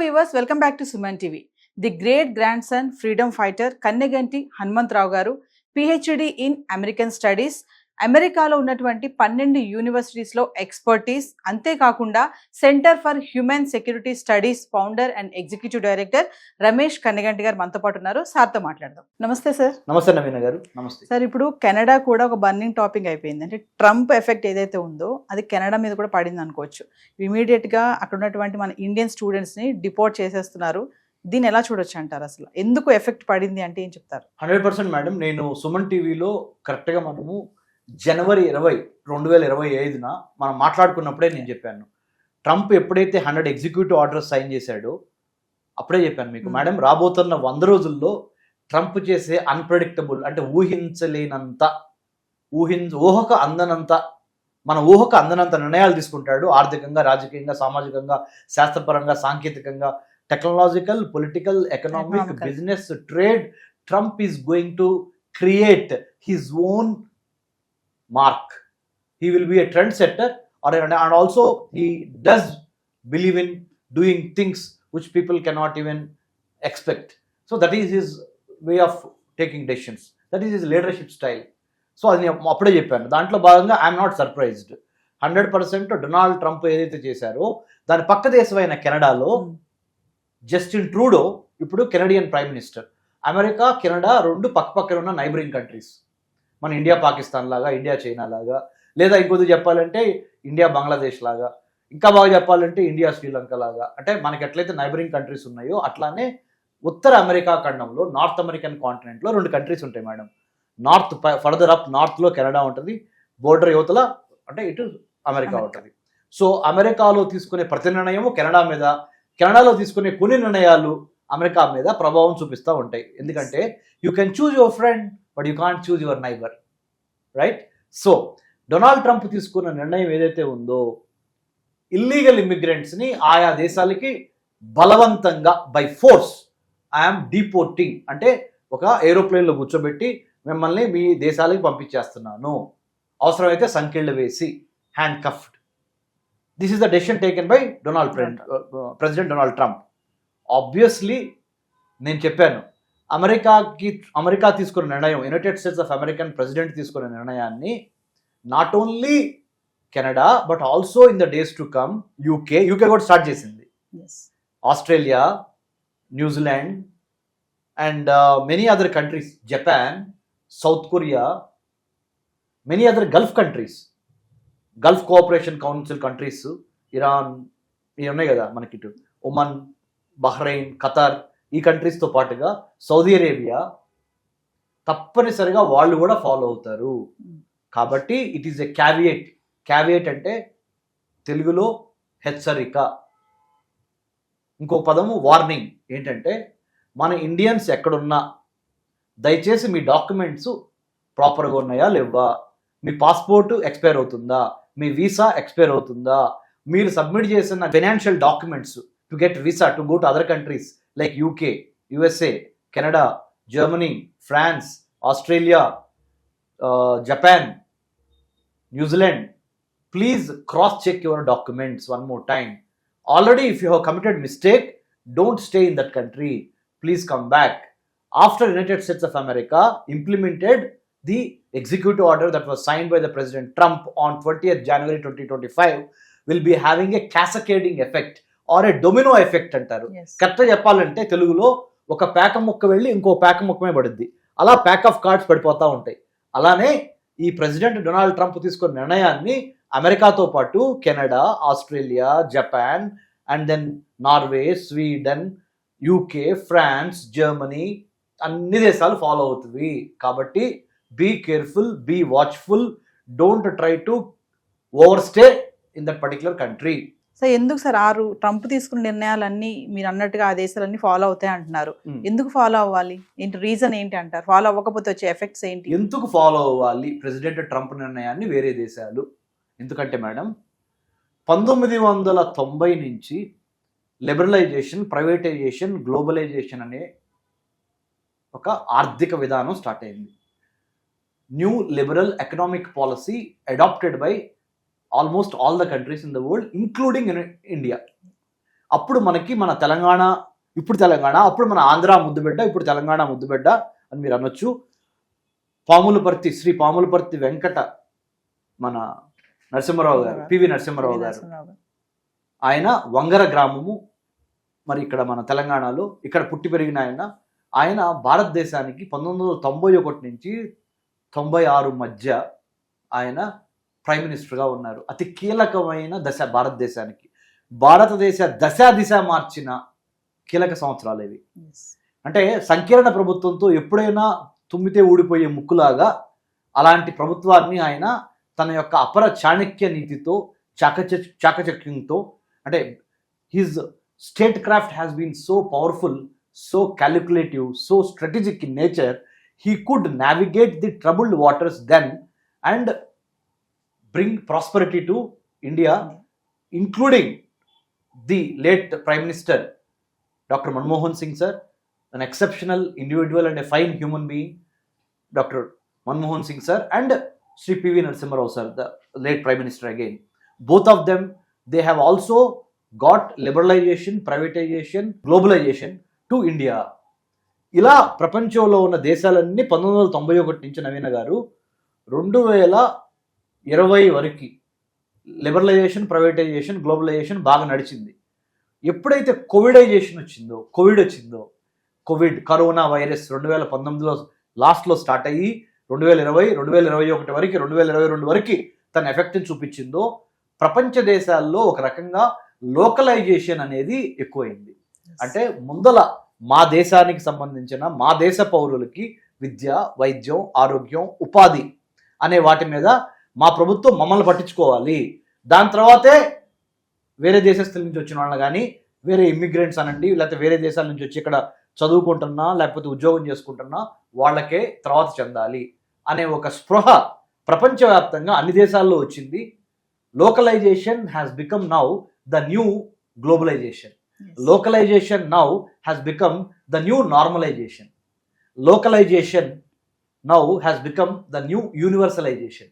Viewers, welcome back to Suman TV. The great grand son freedom fighter Kanneganti Hanumantharao గారు PhD in American studies, అమెరికాలో ఉన్నటువంటి 12 యూనివర్సిటీస్లో expertise, అంతేకాకుండా centre for human security studies founder and executive director Ramesh Kanneganti గారు మనతో పాటు ఉన్నారు. సార్తో మాట్లాడదాం. నమస్తే సార్. నమస్తే నవీన గారు. నమస్తే సార్. ఇప్పుడు కెనడా కూడా ఒక బర్నింగ్ టాపిక్ అయిపోయింది. అంటే ట్రంప్ ఎఫెక్ట్ ఏదైతే ఉందో అది కెనడా మీద కూడా పడింది అనుకోవచ్చు. ఇమీడియట్గా అక్కడ ఉన్నటువంటి మన ఇండియన్ స్టూడెంట్స్ని డిపోర్ట్ చేసేస్తున్నారు. దీన్ని ఎలా చూడొచ్చు అంటారు? అసలు ఎందుకు ఎఫెక్ట్ పడింది అంటే ఏం చెప్తారు? 100% మేడం. నేను సుమన్ టీవీలో కరెక్ట్గా మనము జనవరి 20, 2025 మనం మాట్లాడుకున్నప్పుడే నేను చెప్పాను, ట్రంప్ ఎప్పుడైతే 100 ఎగ్జిక్యూటివ్ ఆర్డర్స్ సైన్ చేశాడో అప్పుడే చెప్పాను మీకు, మేడం రాబోతున్న 100 రోజుల్లో ట్రంప్ చేసే అన్ప్రెడిక్టబుల్, అంటే ఊహించలేనంత, ఊహకు అందనంత, మన ఊహకు అందనంత నిర్ణయాలు తీసుకుంటాడు. ఆర్థికంగా, రాజకీయంగా, సామాజికంగా, శాస్త్రపరంగా, సాంకేతికంగా, technological, political, economic, business, trade. Trump is going to create his own mark. He will be a trendsetter, and also he does believe in doing things which people cannot even expect. So that is his way of taking decisions. That is his leadership style. So అది నేను అప్పుడే చెప్పాను. దాంట్లో భాగంగా I'm not surprised. 100% Donald Trump ఏదైతే చేశారో దాని పక్క దేశమైన కెనడాలో జస్టిన్ ట్రూడో ఇప్పుడు Canadian prime minister. America, Canada రెండు పక్కపక్కన ఉన్న నైబరింగ్ కంట్రీస్. మన ఇండియా పాకిస్తాన్ లాగా, ఇండియా చైనా లాగా, లేదా ఇంకొద్ది చెప్పాలంటే ఇండియా బంగ్లాదేశ్ లాగా, ఇంకా బాగా చెప్పాలంటే ఇండియా శ్రీలంక లాగా. అంటే మనకి ఎట్లయితే నైబరింగ్ కంట్రీస్ ఉన్నాయో అట్లానే ఉత్తర అమెరికా ఖండంలో, నార్త్ అమెరికన్ కాంటినెంట్లో 2 కంట్రీస్ ఉంటాయి మేడం. నార్త్, ఫర్దర్ అప్ నార్త్లో కెనడా ఉంటుంది, బోర్డర్ యువతల అంటే ఇటు అమెరికా ఉంటుంది. సో అమెరికాలో తీసుకునే ప్రతి నిర్ణయము కెనడా మీద, కెనడాలో తీసుకునే కొన్ని నిర్ణయాలు అమెరికా మీద ప్రభావం చూపిస్తూ ఉంటాయి. ఎందుకంటే you can choose your friend but you can't choose your neighbour, right? So Donald Trump తీసుకున్న నిర్ణయం ఏదైతే ఉందో, ఇల్లీగల్ ఇమ్మిగ్రెంట్స్ని ఆయా దేశాలకి బలవంతంగా బై ఫోర్స్ ఐఎమ్ డిపోర్టింగ్, అంటే ఒక ఏరోప్లేన్లో కూర్చోబెట్టి మిమ్మల్ని మీ దేశాలకి పంపించేస్తున్నాను, అవసరమైతే సంకెళ్ళు వేసి, handcuffed. This is the decision taken by president Donald Trump. Obviously నేను చెప్పాను, అమెరికా తీసుకున్న నిర్ణయం, United States of American president తీసుకున్న నిర్ణయాన్ని not only Canada but also in the days to come UK కూడా స్టార్ట్ చేసింది, Australia, New Zealand and many other countries, Japan, South Korea, many other Gulf countries, Gulf cooperation council countries, Iran, ఇవి ఉన్నాయి కదా మనకి, ఇటు Oman, Bahrain, Qatar, ఈ కంట్రీస్తో పాటుగా Saudi Arabia తప్పనిసరిగా వాళ్ళు కూడా ఫాలో అవుతారు. కాబట్టి ఇట్ ఈస్ ఎ క్యావియేట్ అంటే తెలుగులో హెచ్చరిక, ఇంకో పదము వార్నింగ్. ఏంటంటే మన ఇండియన్స్ ఎక్కడున్నా దయచేసి మీ డాక్యుమెంట్స్ ప్రాపర్గా ఉన్నాయా లేవా, మీ పాస్పోర్ట్ ఎక్స్పైర్ అవుతుందా, మీ వీసా ఎక్స్పైర్ అవుతుందా, మీరు సబ్మిట్ చేసిన financial documents to get visa to go to other countries like UK, USA, Canada, Germany, France, Australia, Japan, New Zealand, please cross-check your documents one more time. Already if you have committed mistake, don't stay in that country. Please come back. After United States of America implemented the executive order that was signed by the President Trump on 20th January 2025, will be having a cascading effect or a domino effect అంటారు. కరెక్ట్గా చెప్పాలంటే తెలుగులో ఒక పేక ముక్క వెళ్ళి ఇంకో పేక ముక్కమే పడుద్ది, అలా ప్యాక్ ఆఫ్ కార్డ్స్ పడిపోతూ ఉంటాయి. అలానే ఈ ప్రెసిడెంట్ డొనాల్డ్ ట్రంప్ తీసుకున్న నిర్ణయాన్ని అమెరికాతో పాటు Canada, Australia, Japan and then Norway, Sweden, UK, France, Germany, అన్ని దేశాలు ఫాలో అవుతుంది. కాబట్టి be careful, be watchful, don't try to overstay in that particular country. So ఎందుకు సార్ ట్రంప్ తీసుకున్న నిర్ణయాలన్నీ మీరు అన్నట్టుగా ఆ దేశాలన్నీ ఫాలో అవుతాయి అంటున్నారు? ఎందుకు ఫాలో అవ్వాలి? ఏంటి రీజన్ ఏంటి అంటారు? ఫాలో అవ్వకపోతే వచ్చే ఎఫెక్ట్స్ ఏంటి? ఎందుకు ఫాలో అవ్వాలి ప్రెసిడెంట్ ట్రంప్ నిర్ణయాన్ని వేరే దేశాలు? ఎందుకంటే మేడం 1990 నుంచి లిబరలైజేషన్, ప్రైవేటైజేషన్, గ్లోబలైజేషన్ అనే ఒక ఆర్థిక విధానం స్టార్ట్ అయింది. New liberal economic policy adopted by almost all the countries in the world, including in India. అప్పుడు మనకి మన తెలంగాణ, ఇప్పుడు తెలంగాణ, అప్పుడు మన ఆంధ్ర ముద్దుబిడ్డ, ఇప్పుడు తెలంగాణ ముద్దుబిడ్డ అని మీరు అనొచ్చు. పాములపర్తి, శ్రీ పాములపర్తి వెంకట మన నరసింహారావు గారు, పివి నరసింహారావు గారు, ఆయన వంగర గ్రామము, మరి ఇక్కడ మన తెలంగాణలో ఇక్కడ పుట్టి పెరిగిన ఆయన భారతదేశానికి 1991 నుంచి 96 మధ్య ఆయన ప్రైమ్ మినిస్టర్గా ఉన్నారు. అతి కీలకమైన దశ భారతదేశానికి, భారతదేశ దిశ మార్చిన కీలక సంవత్సరాలు ఇవి. అంటే సంకీర్ణ ప్రభుత్వంతో ఎప్పుడైనా తుమ్మితే ఊడిపోయే ముక్కులాగా అలాంటి ప్రభుత్వాన్ని ఆయన తన యొక్క అపర చాణక్య నీతితో, చాకచక్యంతో, అంటే his state craft has been so powerful, so calculative, so strategic in nature, he could navigate the troubled waters then and bring prosperity to India, including the late Prime Minister Dr. Manmohan Singh sir, an exceptional individual and a fine human being, Dr. Manmohan Singh sir, and Sri P.V. Narasimha Rao sir, the late Prime Minister again. Both of them, they have also got liberalization, privatization, globalization to India. ఇలా ప్రపంచంలో ఉన్న దేశాలన్నీ 1991 నుంచి నవీన గారు 2020 వరకు liberalisation, privatisation, globalisation బాగా నడిచింది. ఎప్పుడైతే కోవిడ్ వచ్చిందో, కరోనా వైరస్ 2019లో లాస్ట్లో స్టార్ట్ అయ్యి 2020, 2021 వరకు, 2022 వరకు తన ఎఫెక్ట్ని చూపించిందో, ప్రపంచ దేశాల్లో ఒక రకంగా లోకలైజేషన్ అనేది ఎక్కువైంది. అంటే ముందల మా దేశానికి సంబంధించిన, మా దేశ పౌరులకి విద్య, వైద్యం, ఆరోగ్యం, ఉపాధి అనే వాటి మీద మా ప్రభుత్వం మమ్మల్ని పట్టించుకోవాలి. దాని తర్వాతే వేరే దేశస్తుల నుంచి వచ్చిన వాళ్ళని కానీ, వేరే ఇమ్మిగ్రెంట్స్ అనండి, లేకపోతే వేరే దేశాల నుంచి వచ్చి ఇక్కడ చదువుకుంటున్నా లేకపోతే ఉద్యోగం చేసుకుంటున్నా వాళ్ళకే తర్వాత చెందాలి అనే ఒక స్పృహ ప్రపంచవ్యాప్తంగా అన్ని దేశాల్లో వచ్చింది. Localization has become now the new globalization. Localization now has become the new normalization. Localization now has become the new universalization.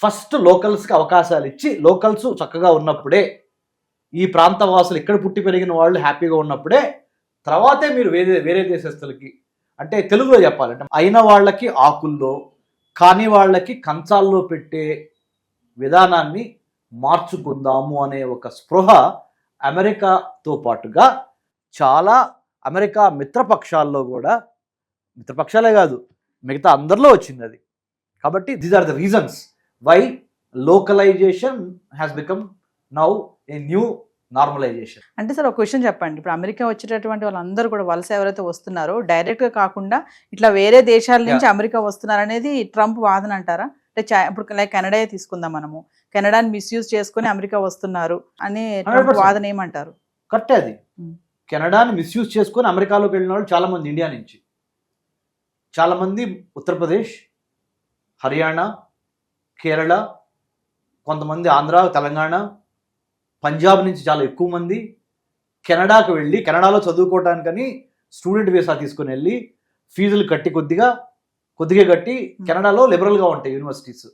First లోకల్స్కి అవకాశాలు ఇచ్చి, లోకల్స్ చక్కగా ఉన్నప్పుడే, ఈ ప్రాంత వాసులు ఇక్కడ పుట్టి పెరిగిన వాళ్ళు హ్యాపీగా ఉన్నప్పుడే తర్వాతే మీరు వేరే దేశస్తులకి, అంటే తెలుగులో చెప్పాలంటే అయిన వాళ్ళకి ఆకుల్లో, కాని వాళ్ళకి కంచాల్లో పెట్టే విధానాన్ని మార్చుకుందాము అనే ఒక స్పృహ అమెరికాతో పాటుగా చాలా అమెరికా మిత్రపక్షాల్లో కూడా, మిత్రపక్షాలే కాదు మిగతా అందరిలో వచ్చింది అది. కాబట్టి these are the reasons why localization has become now a new normalization. అంటే సార్ ఒక క్వశ్చన్ చెప్పండి, ఇప్పుడు అమెరికా వచ్చేటటువంటి వాళ్ళందరూ కూడా వలస ఎవరైతే వస్తున్నారో డైరెక్ట్గా కాకుండా ఇట్లా వేరే దేశాల నుంచి అమెరికా వస్తున్నారు అనేది ట్రంప్ వాదన అంటారా? అంటే ఇప్పుడు లైక్ కెనడా తీసుకుందాం, మనము కెనడాని మిస్యూజ్ చేసుకుని అమెరికా వస్తున్నారు అనే వాదన ఏమంటారు? కరెక్టే అది. కెనడాని మిస్యూజ్ చేసుకుని అమెరికాలోకి వెళ్ళిన వాళ్ళు చాలా మంది ఇండియా నుంచి, చాలా మంది ఉత్తరప్రదేశ్, హర్యానా, కేరళ, కొంతమంది ఆంధ్ర, తెలంగాణ, పంజాబ్ నుంచి చాలా ఎక్కువ మంది కెనడాకు వెళ్ళి కెనడాలో చదువుకోవడానికని స్టూడెంట్ వీసా తీసుకుని వెళ్ళి ఫీజులు కట్టి కొద్దిగా కట్టి కెనడాలో లిబరల్గా ఉంటాయి యూనివర్సిటీస్,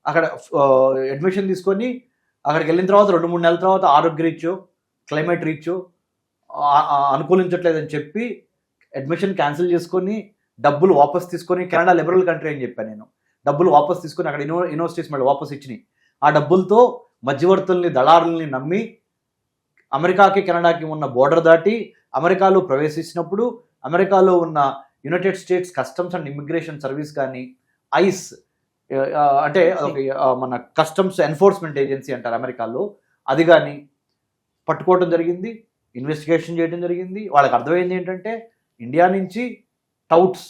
అక్కడ అడ్మిషన్ తీసుకొని అక్కడికి వెళ్ళిన తర్వాత 2-3 నెలల తర్వాత ఆరోగ్య రీచో, క్లైమేట్ రీచో అనుకూలించట్లేదని చెప్పి అడ్మిషన్ క్యాన్సిల్ చేసుకొని డబ్బులు వాపస్ తీసుకొని, కెనడా లిబరల్ కంట్రీ అని చెప్పాను నేను, డబ్బులు వాపస్ తీసుకొని అక్కడ యూనివర్సిటీస్ మళ్ళీ వాపస్ ఇచ్చినాయి. ఆ డబ్బులతో మధ్యవర్తుల్ని, దళారుల్ని నమ్మి అమెరికాకి కెనడాకి ఉన్న బోర్డర్ దాటి అమెరికాలో ప్రవేశించినప్పుడు అమెరికాలో ఉన్న United states customs and immigration service కానీ, ఐస్ అంటే మన కస్టమ్స్ ఎన్ఫోర్స్మెంట్ ఏజెన్సీ అంటారు అమెరికాలో, అది కానీ పట్టుకోవడం జరిగింది, ఇన్వెస్టిగేషన్ చేయడం జరిగింది. వాళ్ళకి అర్థమైంది ఏంటంటే ఇండియా నుంచి టౌట్స్,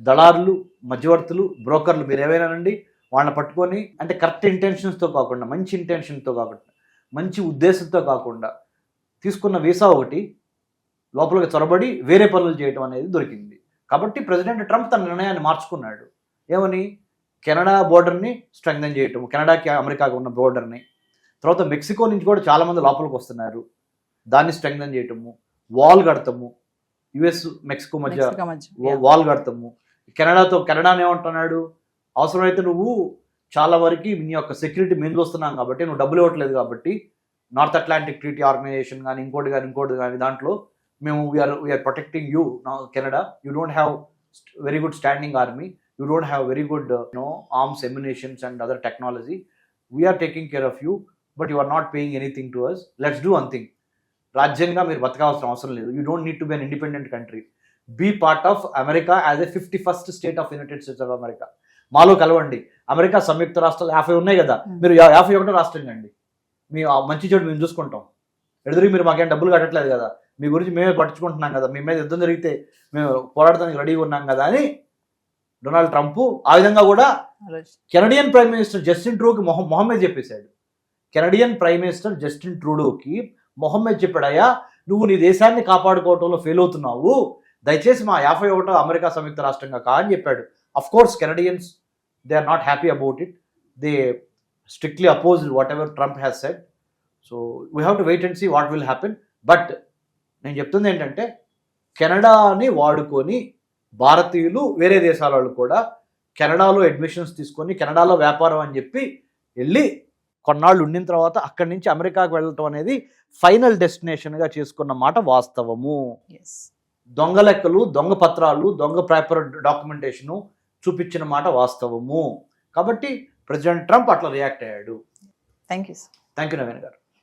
దళారులు, మధ్యవర్తులు, బ్రోకర్లు, మీరు ఏవైనానండి వాళ్ళని పట్టుకొని, అంటే కరెక్ట్ ఇంటెన్షన్స్తో కాకుండా, మంచి ఇంటెన్షన్తో కాకుండా, మంచి ఉద్దేశంతో కాకుండా తీసుకున్న వీసా ఒకటి లోపలికి చొరబడి వేరే పనులు చేయడం అనేది దొరికింది. కాబట్టి ప్రెసిడెంట్ ట్రంప్ తన నిర్ణయాన్ని మార్చుకున్నాడు. ఏమని? కెనడా బోర్డర్ని స్ట్రెంగ్థెన్ చేయటము, కెనడాకి అమెరికాకి ఉన్న బోర్డర్ని. తర్వాత మెక్సికో నుంచి కూడా చాలామంది లోపలికి వస్తున్నారు, దాన్ని స్ట్రెంగ్థెన్ చేయటము, వాల్ కడతాము, యుఎస్ మెక్సికో మధ్య వాల్ కడతాము. కెనడాని ఏమంటున్నాడు, అవసరమైతే నువ్వు చాలా వరకు నీ యొక్క సెక్యూరిటీ మేము చూస్తున్నాం కాబట్టి, నువ్వు డబ్బులు ఇవ్వట్లేదు కాబట్టి నార్త్ అట్లాంటిక్ ట్రీటీ ఆర్గనైజేషన్ కానీ ఇంకోటి కానీ దాంట్లో మేము we are protecting you Canada. You don't have very good standing army, you don't have very good arms ammunitions and other technology. We are taking care of you, but you are not paying anything to us. Let's do one thing. రాజ్యంగా మీరు బతకాల్సిన అవసరం లేదు. You don't need to be an independent country. Be part of America as a 51st state of United States of America. మాలో కలవండి. America సంయుక్త రాష్ట్రాలు 50 ఉన్నాయి కదా, మీరు 51 రాష్ట్రం అండి. మీ మంచి చెడు మేము చూసుకుంటాం. ఎదురు మీరు మాకేం డబ్బులు కట్టట్లేదు కదా, మీ గురించి మేమే పట్టించుకుంటున్నాం కదా, మీ మీద యుద్ధం జరిగితే మేము పోరాడడానికి రెడీగా ఉన్నాం కదా అని డొనాల్డ్ ట్రంప్ ఆ విధంగా కూడా కెనడియన్ ప్రైమ్ మినిస్టర్ జస్టిన్ ట్రూడోకి మొహమ్మద్ చెప్పేశాడు. కెనడియన్ ప్రైమ్ మినిస్టర్ జస్టిన్ ట్రూడోకి మొహమ్మద్ చెప్పాడయ్యా, నువ్వు నీ దేశాన్ని కాపాడుకోవటంలో ఫెయిల్ అవుతున్నావు, దయచేసి మా 51వ అమెరికా సంయుక్త రాష్ట్రంగా కా అని చెప్పాడు. Of course Canadians they are not happy about it. They strictly oppose whatever Trump has said. So we have to wait and see what will happen. But నేను చెప్తుంది ఏంటంటే, కెనడాని వాడుకొని భారతీయులు వేరే దేశాల వాళ్ళు కూడా కెనడాలో అడ్మిషన్స్ తీసుకొని కెనడాలో వ్యాపారం అని చెప్పి వెళ్ళి కొన్నాళ్ళు ఉండిన తర్వాత అక్కడి నుంచి అమెరికాకు వెళ్ళటం అనేది ఫైనల్ డెస్టినేషన్గా చేసుకున్న మాట వాస్తవము. దొంగ లెక్కలు, దొంగ పత్రాలు, దొంగ పేపర్ డాక్యుమెంటేషను చూపించిన మాట వాస్తవము. కాబట్టి ప్రెసిడెంట్ ట్రంప్ అట్లా రియాక్ట్ అయ్యాడు. థ్యాంక్ యూ నవీన్ గారు.